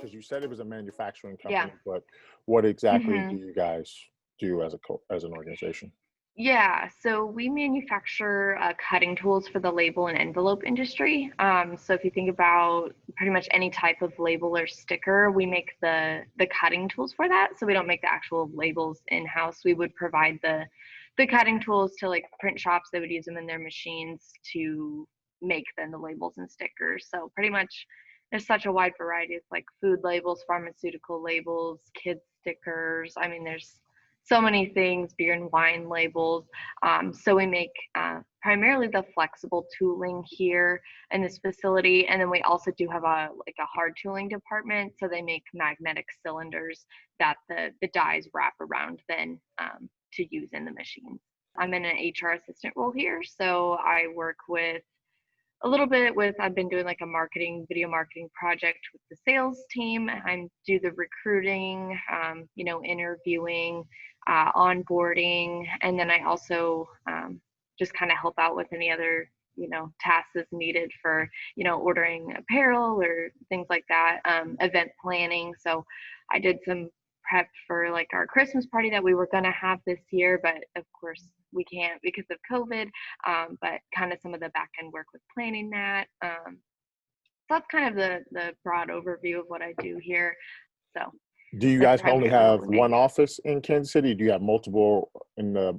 because you said it was a manufacturing Yeah. company, but what exactly do hmm you guys do as as an organization? Yeah, so we manufacture cutting tools for the label and envelope industry. So if you think about pretty much any type of label or sticker, we make the cutting tools for that. So we don't make the actual labels in-house. We would provide the cutting tools to like print shops that would use them in their machines to make then the labels and stickers. So pretty much there's such a wide variety of like food labels, pharmaceutical labels, kids stickers. I mean, there's so many things, beer and wine labels. So we make primarily the flexible tooling here in this facility, and then we also do have a hard tooling department. So they make magnetic cylinders that the dies wrap around then to use in the machine. I'm in an HR assistant role here, so I work with a little bit with I've been doing like a video marketing project with the sales team. I do the recruiting, interviewing, onboarding, and then I also just kind of help out with any other tasks as needed for ordering apparel or things like that, event planning. So I did some prep for like our Christmas party that we were going to have this year, but of course we can't because of COVID. But kind of some of the back end work with planning that. So that's kind of the broad overview of what I do here. So Do you that's guys only primarily what have we make. one office in Kansas City? Do you have multiple in the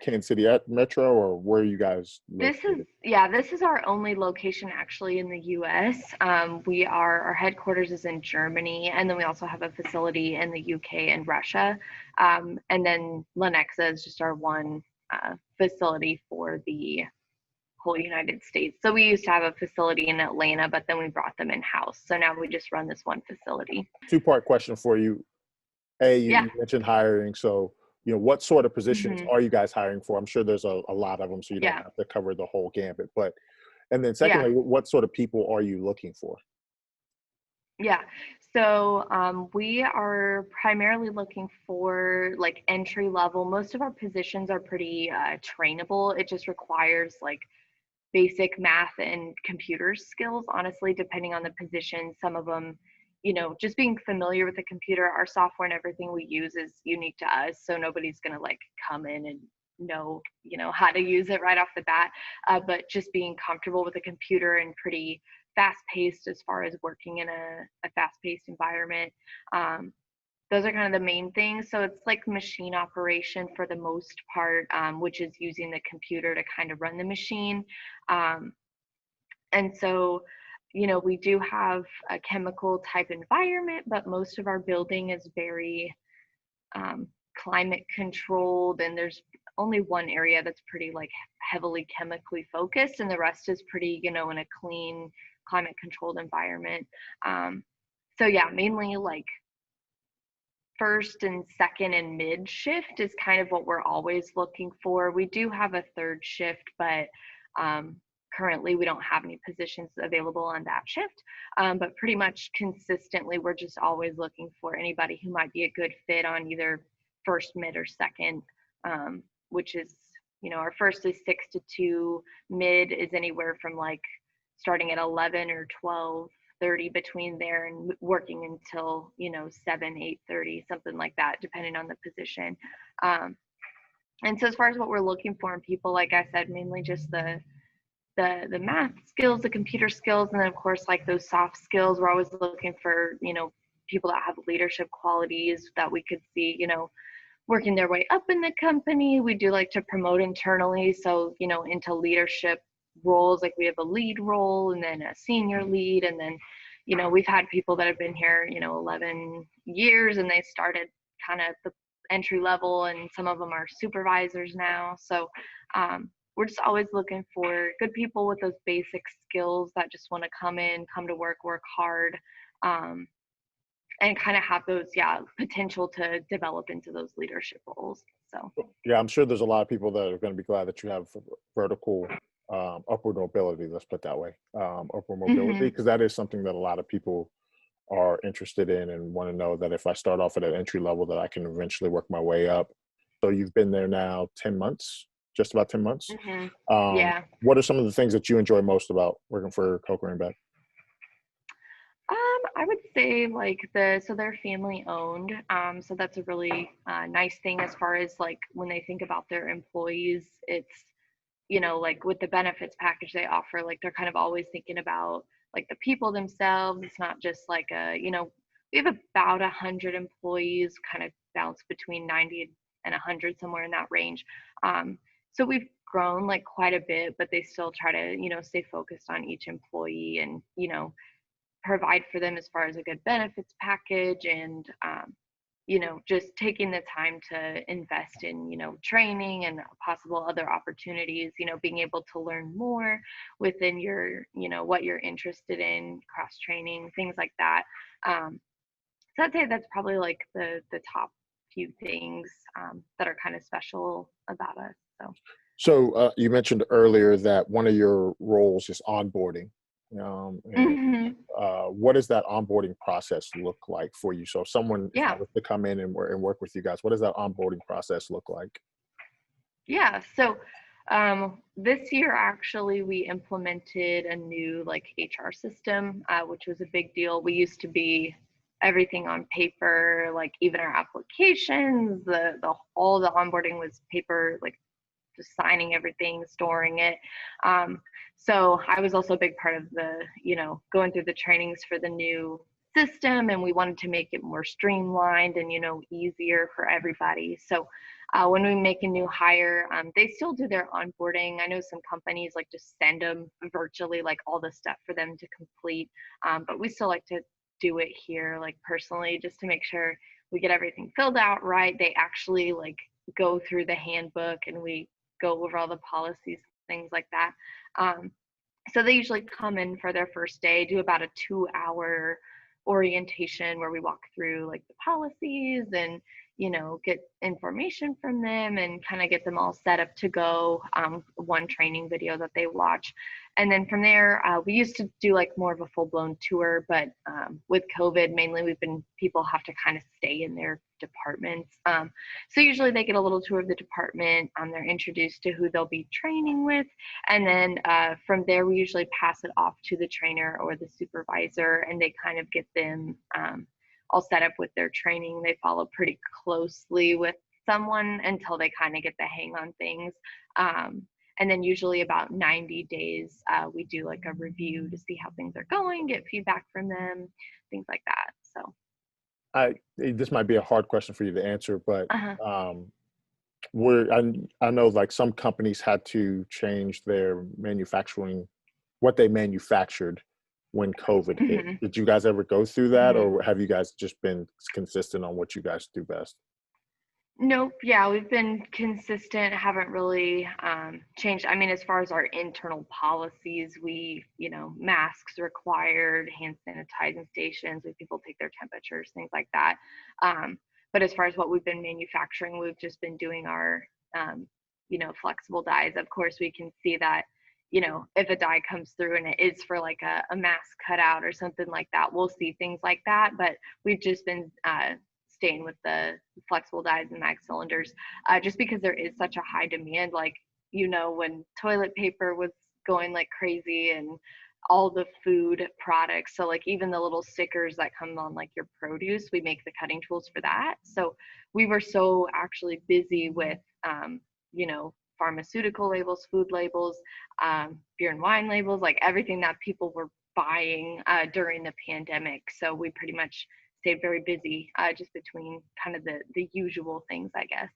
Kansas City metro, or where are you guys located? This is our only location actually in the US. Our headquarters is in Germany, and then we also have a facility in the UK and Russia. And then Lenexa is just our one facility for the whole United States. So we used to have a facility in Atlanta, but then we brought them in house. So now we just run this one facility. Two-part question for you. A, Yeah. you mentioned hiring, so what sort of positions hmm are you guys hiring for? I'm sure there's a lot of them, so you don't Yeah. have to cover the whole gambit. But and then Yeah. secondly, what sort of people are you looking for? Yeah. So we are primarily looking for like entry level. Most of our positions are pretty trainable. It just requires like basic math and computer skills, honestly, depending on the position. Some of them, just being familiar with the computer, our software and everything we use is unique to us. So nobody's going to like come in and know, how to use it right off the bat. But just being comfortable with the computer and pretty fast paced as far as working in a fast paced environment. Those are kind of the main things. So it's like machine operation for the most part, which is using the computer to kind of run the machine. Um, and so, we do have a chemical type environment, but most of our building is very um, climate controlled, and there's only one area that's pretty like heavily chemically focused, and the rest is pretty, in a clean climate controlled environment. So yeah, mainly like first and second and mid shift is kind of what we're always looking for. We do have a third shift, but currently we don't have any positions available on that shift. But pretty much consistently, we're just always looking for anybody who might be a good fit on either first, mid, or second, which is, our first is 6 to 2, mid is anywhere from like starting at 11 or 12:30 between there and working until 7 8:30, something like that, depending on the position. And so as far as what we're looking for in people, like I said, mainly just the math skills, the computer skills, and then of course like those soft skills. We're always looking for people that have leadership qualities that we could see working their way up in the company. We do like to promote internally, so into leadership roles. Like we have a lead role and then a senior lead, and then we've had people that have been here 11 years and they started kind of the entry level, and some of them are supervisors now. So we're just always looking for good people with those basic skills that just want to come to work hard, and kind of have those potential to develop into those leadership roles. So Yeah, I'm sure there's a lot of people that are going to be glad that you have vertical upward mobility, let's put it that way, upward mobility, because that is something that a lot of people are interested in and want to know that if I start off at an entry level that I can eventually work my way up. So you've been there now 10 months, just about 10 months. Yeah. What are some of the things that you enjoy most about working for Kocher and Beck? I would say like so they're family owned. So that's a really nice thing as far as like when they think about their employees, it's, like with the benefits package they offer, like they're kind of always thinking about like the people themselves. It's not just like we have about 100 employees, kind of bounce between 90 and 100, somewhere in that range. So we've grown like quite a bit, but they still try to, stay focused on each employee and, provide for them as far as a good benefits package and, just taking the time to invest in, training and possible other opportunities, being able to learn more within your, what you're interested in, cross training, things like that. So I'd say that's probably like the top few things that are kind of special about us. So you mentioned earlier that one of your roles is onboarding. And Mhm. what does that onboarding process look like for you? So if I Yeah. was to come in and work with you guys, what does that onboarding process look like? Yeah. So this year, actually, we implemented a new like HR system, which was a big deal. We used to be everything on paper, like even our applications, the all the onboarding was paper, like just signing everything, storing it. So I was also a big part of the, going through the trainings for the new system, and we wanted to make it more streamlined and, easier for everybody. So when we make a new hire, they still do their onboarding. I know some companies like just send them virtually, like all the stuff for them to complete. But we still like to do it here, like personally, just to make sure we get everything filled out right. They actually like go through the handbook and we go over all the policies, things like that. So they usually come in for their first day, do about a 2-hour orientation where we walk through like the policies and, get information from them and kind of get them all set up to go. One training video that they watch. And then from there, we used to do like more of a full blown tour, but with COVID, mainly people have to kind of stay in their departments. So usually they get a little tour of the department. They're introduced to who they'll be training with. And then from there, we usually pass it off to the trainer or the supervisor, and they kind of get them all set up with their training. They follow pretty closely with someone until they kind of get the hang on things. And then usually about 90 days, we do like a review to see how things are going, get feedback from them, things like that. So This might be a hard question for you to answer, but uh-huh. I know like some companies had to change their manufacturing, what they manufactured when COVID hit. Hmm. Did you guys ever go through that, Hmm. or have you guys just been consistent on what you guys do best? Nope. Yeah, we've been consistent, haven't really changed. I mean, as far as our internal policies, masks required, hand sanitizing stations, where people take their temperatures, things like that. But as far as what we've been manufacturing, we've just been doing our, flexible dies. Of course, we can see that, if a die comes through and it is for like a mask cutout or something like that, we'll see things like that. But we've just been staying with the flexible dies and mag cylinders, just because there is such a high demand. Like, when toilet paper was going like crazy and all the food products. So like even the little stickers that come on like your produce, we make the cutting tools for that. So we were so actually busy with, pharmaceutical labels, food labels, beer and wine labels, like everything that people were buying during the pandemic. So we pretty much stayed very busy, just between kind of the usual things, I guess.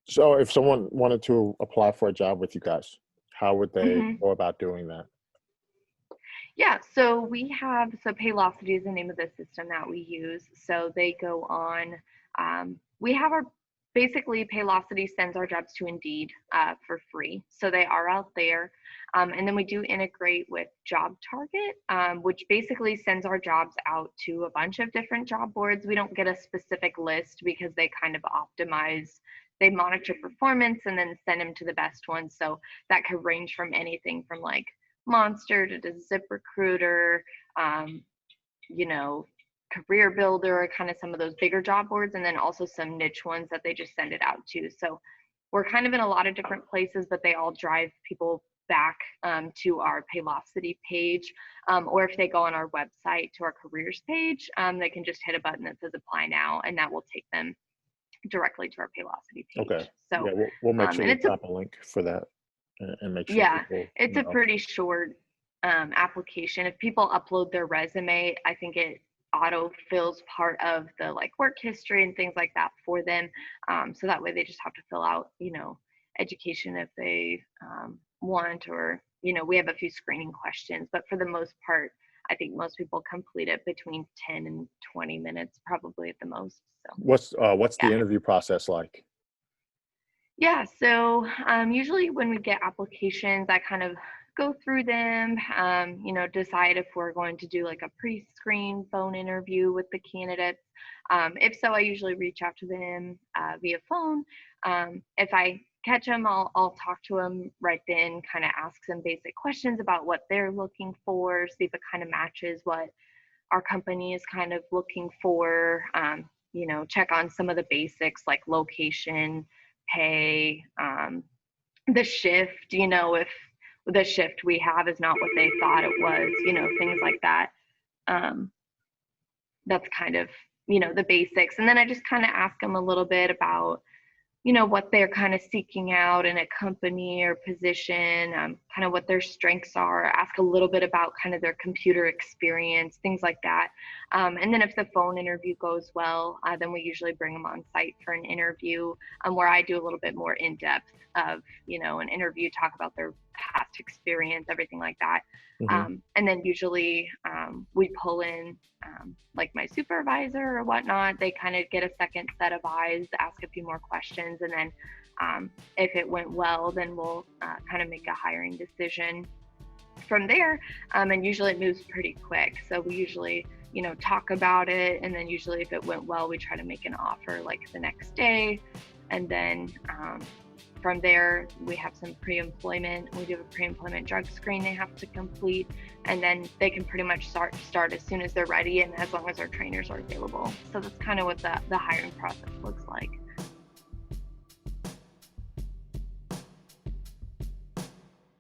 So if someone wanted to apply for a job with you guys, how would So. they Mhm. go about doing that? Yeah, so Paylocity is the name of the system that we use. So they go on, we have basically Paylocity sends our jobs to Indeed for free. So they are out there. And then we do integrate with Job Target, which basically sends our jobs out to a bunch of different job boards. We don't get a specific list because they kind of they monitor performance and then send them to the best ones. So that could range from anything from like Monster to ZipRecruiter, um, Career Builder, kind of some of those bigger job boards, and then also some niche ones that they just send it out to. So we're kind of in a lot of different places, but they all drive people back to our Paylocity page, or if they go on our website to our careers page, they can just hit a button that says apply now, and that will take them directly to our Paylocity page. Okay. So Yeah, we'll make sure and we drop a link for that and make sure yeah, people it's a know. pretty short application. If people upload their resume, I think it auto fills part of the like work history and things like that for them. So that way they just have to fill out, education if they want, or, we have a few screening questions, but for the most part, I think most people complete it between 10 and 20 minutes, probably at the most. So What's the yeah. interview process like? Yeah, so usually when we get applications, I kind of go through them, decide if we're going to do like a pre-screen phone interview with the candidates. If so, I usually reach out to them via phone. If I catch them, I'll talk to them right then, kind of ask some basic questions about what they're looking for, see if it kind of matches what our company is kind of looking for, check on some of the basics like location, pay, the shift, if the shift we have is not what they thought it was, things like that. That's kind of, the basics. And then I just kind of ask them a little bit about, what they're kind of seeking out in a company or position, kind of what their strengths are, ask a little bit about kind of their computer experience, things like that. And then if the phone interview goes well, then we usually bring them on site for an interview, where I do a little bit more in depth of, an interview, talk about their past experience, everything like that. And then usually we pull in like my supervisor or whatnot. They kind of get a second set of eyes, ask a few more questions, and then if it went well, then we'll kind of make a hiring decision from there. And usually it moves pretty quick. So we usually, talk about it, and then usually if it went well, we try to make an offer like the next day. And then from there, we have some pre-employment. We do a pre-employment drug screen they have to complete, and then they can pretty much start as soon as they're ready, and as long as our trainers are available. So that's kind of what the hiring process looks like.